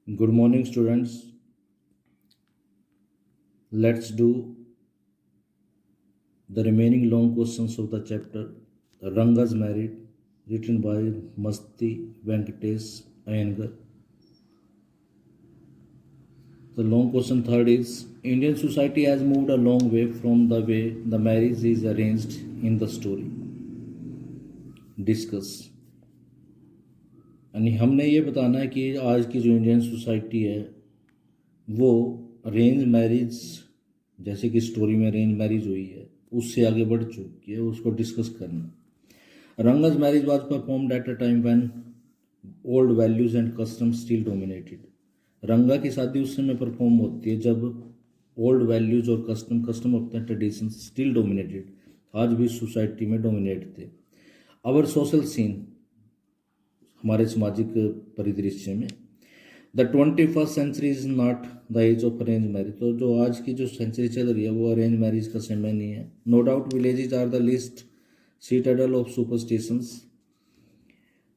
Good morning, students. Let's do the remaining long questions of the chapter Ranga's Married, written by Masti Venkatesh Iyengar. The long question third is Indian society has moved a long way from the way the marriage is arranged in the story. Discuss. यानी हमने ये बताना है कि आज की जो Indian society है वो अरेंज मैरिज जैसे कि स्टोरी में अरेंज मैरिज हुई है उससे आगे बढ़ चुकी है, उसको डिस्कस करना। Ranga's marriage was performed at a time when old values and custom still dominated. Ranga की शादी उस समय परफॉर्म होती है जब ओल्ड वैल्यूज और कस्टम होते हैं, ट्रेडिशन स्टिल डोमिनेटेड, आज भी सोसाइटी में डोमिनेट थे। आवर सोशल सीन, हमारे सामाजिक परिदृश्य में, the 21st century is not the age of arrange marriage. तो जो आज की जो सेंचुरी चल रही है वो अरेंज मैरिज का समय नहीं है। No doubt villages are the least citadel of superstitions.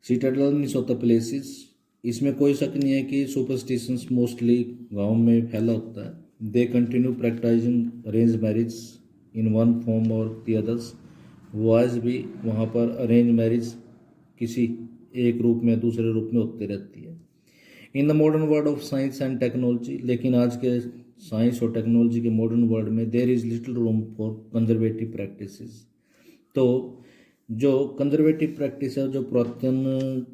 Citadel means of the places. इसमें कोई शक नहीं है कि सुपरस्टिशंस मोस्टली गांव में फैला होता है। They continue practising arrange marriage in one form or the others. वो आज भी वहाँ पर अरेंज मैरिज किसी एक रूप में दूसरे रूप में होती रहती है। In the modern world of science and technology, लेकिन आज के साइंस और टेक्नोलॉजी के मॉडर्न वर्ल्ड में there is little room for conservative practices. तो जो कंजर्वेटिव प्रैक्टिस है, जो पुरातन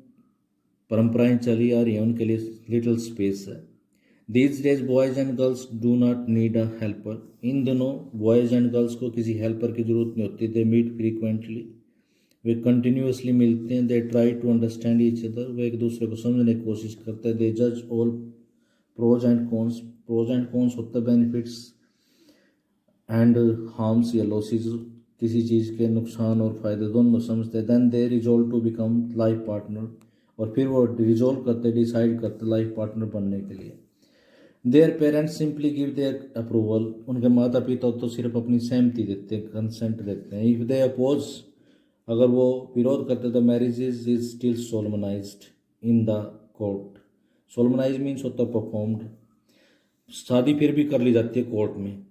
परंपराएं चली आ रही हैं, उनके लिए लिटिल स्पेस है। These days boys and girls do not need a helper. इन दिनों बॉयज़ एंड गर्ल्स को किसी हेल्पर की ज़रूरत नहीं होती। दे मीट फ्रीक्वेंटली, वे कंटिन्यूसली मिलते हैं। They try to understand each other, वे एक दूसरे को समझने की कोशिश करते हैं। दे जज all pros and cons. Pros and cons होता है बेनिफिट्स एंड हार्म्स या लॉसेज, किसी चीज़ के नुकसान और फायदे दोनों समझते हैं। Then they resolve to become life partner, और फिर वो रिजॉल्व करते, डिसाइड करते लाइफ पार्टनर बनने के लिए। Their parents simply give their approval. उनके माता पिता तो सिर्फ अपनी सहमति देते हैं, कंसेंट देते हैं। इफ दे अपोज, अगर वो विरोध करते तो marriage is still solemnized in the court. Solemnize means होता परफॉर्म्ड, शादी फिर भी कर ली जाती है कोर्ट में।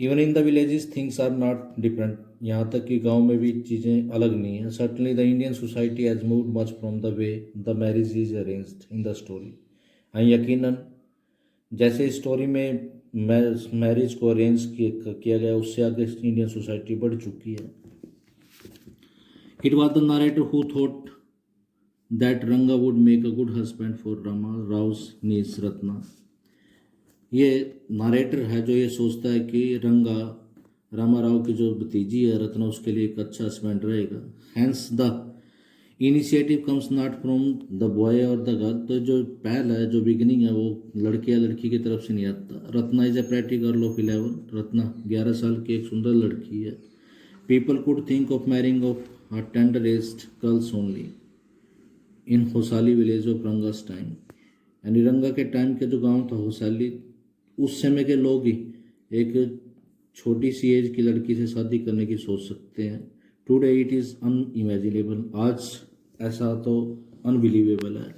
Even in the villages things are not different, यहाँ तक कि गांव में भी चीज़ें अलग नहीं है। Certainly the Indian society has moved much from the way the marriage is arranged in the story. हाँ, यकीनन जैसे स्टोरी में मैरिज को अरेंज किया गया, उससे आगे इंडियन सोसाइटी बढ़ चुकी है। It was the narrator who thought that Ranga would make a good husband for Rama Rao's niece Ratna. ये नारेटर है जो ये सोचता है कि रंगा रामा राव की जो भतीजी है रत्ना, उसके लिए एक अच्छा हस्बैंड रहेगा। Hence the initiative comes not from the boy or the girl. तो जो पहल है, जो बिगिनिंग है, वो लड़के या लड़की की तरफ से नहीं आता। Ratna is a pretty girl of 11। Ratna 11 साल की एक सुंदर लड़की है। People could think of marrying off her tenderest girls only in Hosahalli village of Ranga's time. यानी रंगा के टाइम के जो गांव था होसाली, उस समय के लोग ही एक छोटी सी एज की लड़की से शादी करने की सोच सकते हैं। टुडे इट इज़ अनइमेजिनेबल, आज ऐसा तो अनबिलीवेबल है।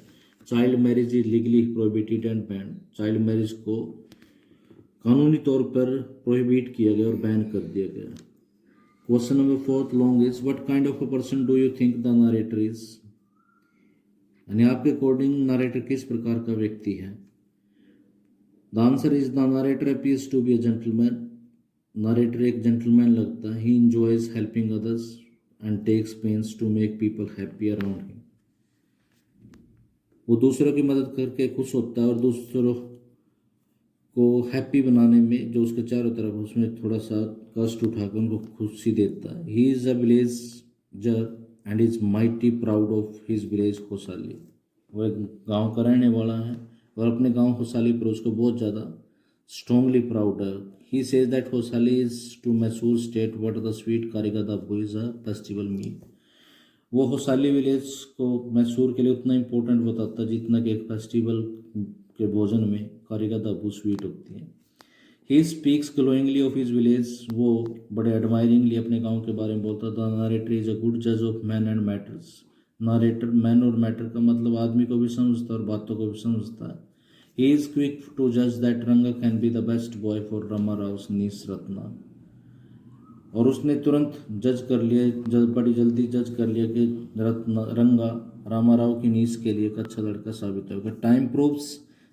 Child marriage is legally prohibited and ban. Child marriage को कानूनी तौर पर प्रोहिबिट किया गया और बैन कर दिया गया। Question number 4 long is what kind of a person do you think the narrator is. यानी आपके अकॉर्डिंग नरेटर किस प्रकार का व्यक्ति है। The answer is the narrator appears to be a gentleman. Narrator एक जेंटलमैन लगता है। He enjoys helping others and takes pains to make people happy around him. वो दूसरों की मदद करके खुश होता है और दूसरों को हैप्पी बनाने में जो उसके चारों तरफ, उसमें थोड़ा सा कष्ट उठाकर उनको खुशी देता है। He is a villager and is mighty proud of his village Hosahalli. वह गांव का रहने वाला है और अपने गांव होसाली पर उसको बहुत ज़्यादा स्ट्रॉन्गली प्राउड है। He says that Hosahalli is to Mysore state what the sweet karigadabu is a festival मील। वो होसाली विलेज को मैसूर के लिए उतना इम्पोर्टेंट बताता जितना कि एक फेस्टिवल के भोजन में कारिका दब्बू स्वीट होती है। He speaks glowingly of his village. वो बड़े एडमायरिंगली अपने गांव के बारे में बोलता था। नारेटर इज अ गुड जज of man and matters. Narrator man और मैटर का मतलब आदमी को भी समझता है और बातों को भी समझता है। He is quick to judge that Ranga can be the best boy for Rama Rao's niece Ratna. और उसने तुरंत जज कर लिया, बड़ी जल्दी जज कर लिया कि रंगा रामा राव की नीस के लिए एक अच्छा लड़का साबित होगा. Time proves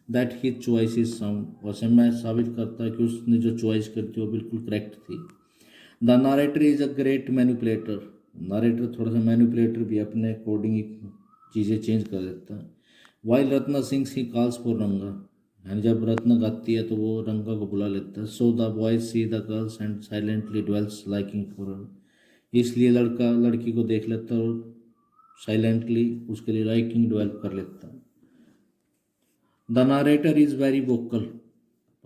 that he choice is sound. और समय साबित करता है कि उसने जो चॉइस करी थी वो बिल्कुल करेक्ट थी. The narrator is a great manipulator. Narrator थोड़ा सा मैनिपुलेटर भी अपने अकॉर्डिंग चीज़ें चेंज कर देता है. While Ratna sings he calls for रंगा. यानी जब रत्ना गाती है तो वो रंगा को बुला लेता है. So the boys see the girls and silently dwells liking for her. इसलिए लड़का लड़की को देख लेता है और साइलेंटली उसके लिए लाइकिंग डेवलप कर लेता है. The narrator is very vocal.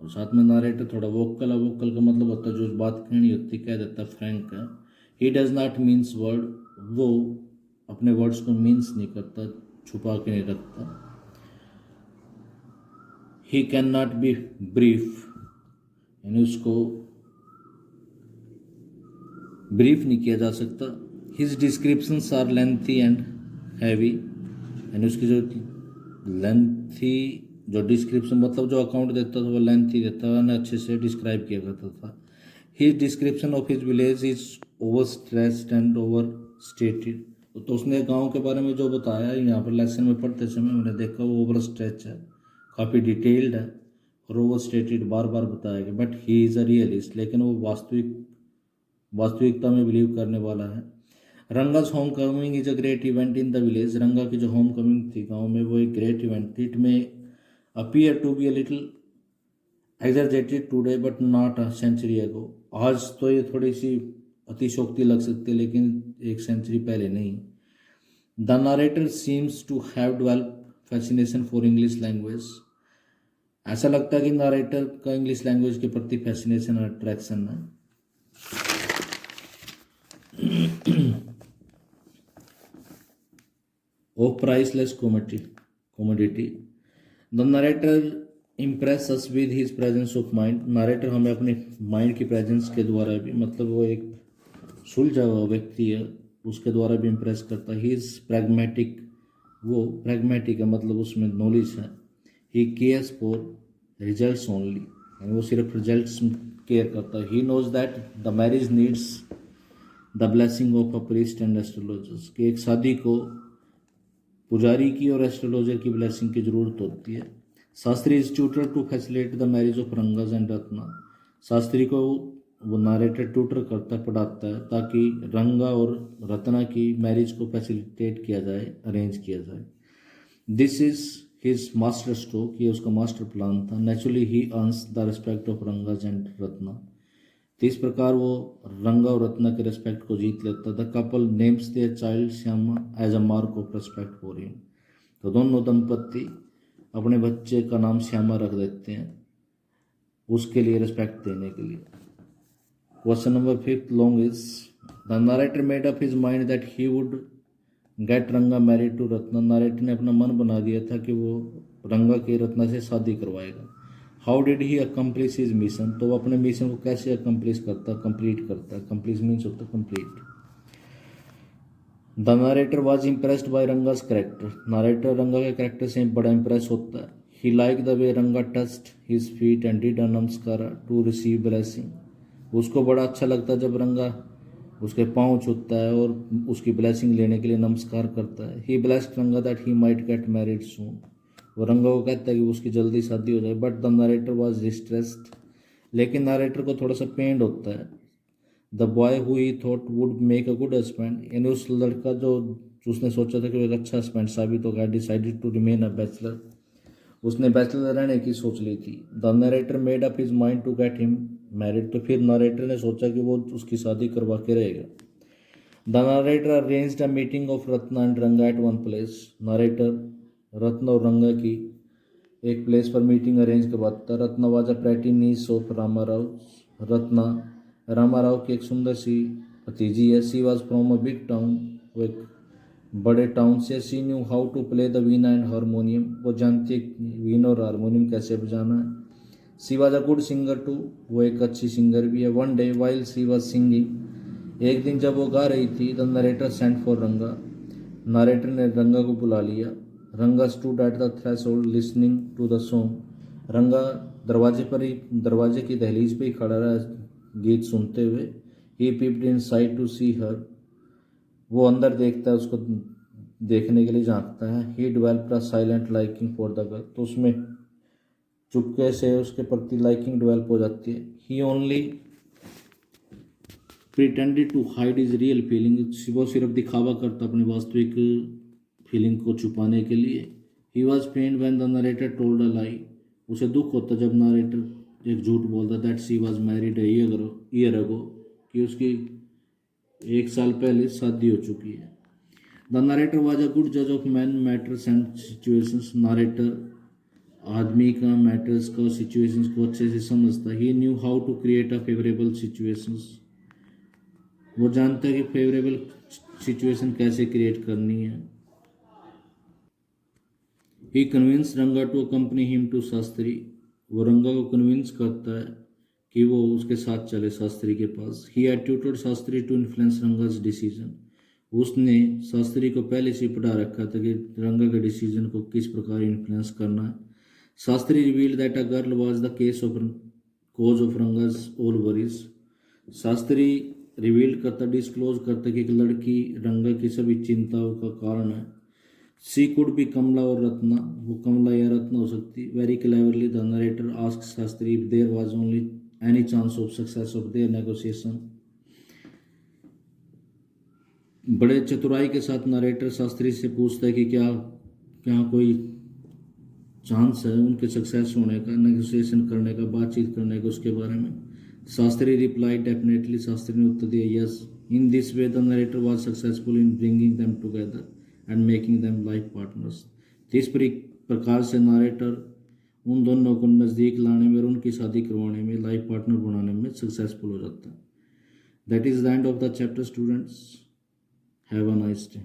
और साथ में नारेटर थोड़ा वोकल है. वोकल का मतलब होता है जो बात कहनी होती कह देता है, फ्रैंक है. He does not means word. वो अपने वर्ड्स को मीन्स नहीं करता, छुपा के नहीं रखता. He can not be brief. यानी उसको ब्रीफ नहीं किया जा सकता. His descriptions are lengthy and heavy. यानी उसकी जो लेंथी जो डिस्क्रिप्शन मतलब जो अकाउंट देता था वो लेंथी देता था, अच्छे से डिस्क्राइब किया करता था. His description of his village is over stressed and over stated. तो उसने गांव के बारे में जो बताया यहाँ पर लेसन में पढ़ते समय मैंने देखा वो ओवर स्ट्रेच है, काफ़ी डिटेल्ड है और ओवर स्टेटेड बार बार बताया गया. But he is a realist. लेकिन वो वास्तविकता में बिलीव करने वाला है. Ranga's homecoming is a great event in the village. Ranga की जो होम कमिंग थी गांव में वो एक ग्रेट इवेंट थी. It may appear to be a little exaggerated today but not a century ago. आज तो ये थोड़ी सी अतिशोक्ति लग सकती है लेकिन एक सेंचुरी पहले नहीं. The narrator seems to have developed fascination for English language. ऐसा लगता है कि नारेटर का इंग्लिश लैंग्वेज के प्रति फैसिनेशन और अट्रैक्शन है. Of priceless commodity. The narrator impress us with his presence of mind. Narrator हमें अपने माइंड की प्रेजेंस के द्वारा भी, मतलब वो एक सुलझा हुआ व्यक्ति है, उसके द्वारा भी इम्प्रेस करता है. He is pragmatic. वो प्रैग्मेटिक है मतलब उसमें नॉलेज है. He cares for results only. यानी वो सिर्फ रिजल्ट्स केयर करता है. He knows that the marriage needs the blessing of a priest and astrologers. कि एक शादी को पुजारी की और एस्ट्रोलॉजर की ब्लेसिंग की जरूरत होती है. Shastri is tutor to facilitate the marriage of Rangas and Ratna. Shastri को वो नारेटर ट्यूटर करता है, पढ़ाता है ताकि रंगा और रत्ना की मैरिज को फैसिलिटेट किया जाए, अरेंज किया जाए. This is his master stroke. ये उसका मास्टर प्लान था. Naturally he earns the respect of Rangas and Ratna. तो इस प्रकार वो रंगा और रत्ना के रिस्पेक्ट को जीत लेता. The couple names their child Shyama as a mark of respect for him. तो दोनों दंपत्ति अपने बच्चे का नाम श्यामा रख देते हैं उसके लिए रिस्पेक्ट देने के लिए. Question number 5 long is the narrator made up his mind that he would get रंगा मैरिड टू रत्ना. नारेटर ने अपना मन बना दिया था कि वो रंगा की रत्ना से शादी करवाएगा. How did he accomplish his mission. तो वो अपने मिशन को कैसे अकम्प्लिश करता, कंप्लीट करता. कंप्लीट मीन्स होता complete. The narrator was impressed by Ranga's character. Narrator रंगा के करेक्टर से बड़ा इम्प्रेस होता है. ही लाइक द वे रंगा touched his feet and did a नमस्कार टू रिसीव ब्लेसिंग. उसको बड़ा अच्छा लगता है जब रंगा उसके पाँव छूता है और उसकी ब्लेसिंग लेने के लिए नमस्कार करता है. He blessed Ranga that he might get married soon. वो रंगा को कहता है कि उसकी जल्दी शादी हो जाए. But the narrator was distressed. लेकिन नारेटर को थोड़ा सा पेंड होता है. The boy who he thought would make a good husband. यानी उस लड़का जो उसने सोचा था कि वो एक अच्छा हस्बैंड साबित होगा, decided to remain a bachelor. उसने बैचलर रहने की सोच ली थी. The narrator made up his mind to get him married. तो फिर नरेटर ने सोचा कि वो उसकी शादी करवा के रहेगा. The narrator arranged a meeting of Ratna and Ranga at one place. Narrator Ratna और रंगा की एक प्लेस पर मीटिंग अरेंज करवाता. Ratna was a pretty niece of Ramarao. Ratna Ramarao की एक सुंदर सी भतीजी है. She was from a big town. वो एक बड़े टाउन से. She knew how to play the veena and harmonium. वो जानती है वीणा और हारमोनियम कैसे बजाना है. She was a good singer too. वो एक अच्छी सिंगर भी है. One day while she was singing. एक दिन जब वो गा रही थी the narrator sent for Ranga. Narrator ने रंगा को बुला लिया. Ranga stood at the threshold listening to the song. Ranga दरवाजे की दहलीज पे ही खड़ा रहा गीत सुनते हुए। ही पीप्ड इन साइड टू सी हर, वो अंदर देखता है, उसको देखने के लिए झांकता है। He developed a silent liking for the girl, तो उसमें चुपके से उसके प्रति लाइकिंग डेवलप हो जाती है। He only pretended to hide his real feeling, वो सिर्फ दिखावा करता अपनी वास्तविक फीलिंग को छुपाने के लिए। He was pained when the narrator told a lie, उसे दुख होता जब नरेटर एक झूठ बोलता that she was married year ago, कि उसकी 1 साल पहले शादी हो चुकी है। The narrator was a good जज of man matters and situations, narrator आदमी का मैटर्स का सिचुएशंस को अच्छे से समझता। He knew how to create a favourable situations, वो जानता है कि फेवरेबल सिचुएशन कैसे क्रिएट करनी है। He convince Ranga to accompany him to Shastri, वो रंगा को कन्विंस करता है कि वो उसके साथ चले शास्त्री के पास। He had tutored Shastri to influence Ranga's decision, उसने शास्त्री को पहले से पढ़ा रखा था कि रंगा के डिसीजन को किस प्रकार इन्फ्लुएंस करना है। Shastri revealed that a girl was the cause of Ranga's all worries, Shastri revealed करता, डिस्क्लोज करता कि एक लड़की रंगा की सभी चिंताओं का कारण है। सी कुड बी कमला और रत्ना, वो कमला या रत्ना हो सकती। Very cleverly the narrator asked Shastri if there was only any chance of success of their negotiation, बड़े चतुराई के साथ नरेटर शास्त्री से पूछता है कि क्या क्या कोई चांस है उनके सक्सेस होने का, नेगोशिएशन करने का, बातचीत करने का, उसके बारे में। शास्त्री रिप्लाई डेफिनेटली, शास्त्री ने उत्तर दिया yes. In this way the narrator was successful in bringing them together and making them life partners, इस प्रकार से नरेटर उन दोनों को नज़दीक लाने में और उनकी शादी करवाने में, लाइफ पार्टनर बनाने में सक्सेसफुल हो जाता है। That is the end of the chapter students, have a nice day.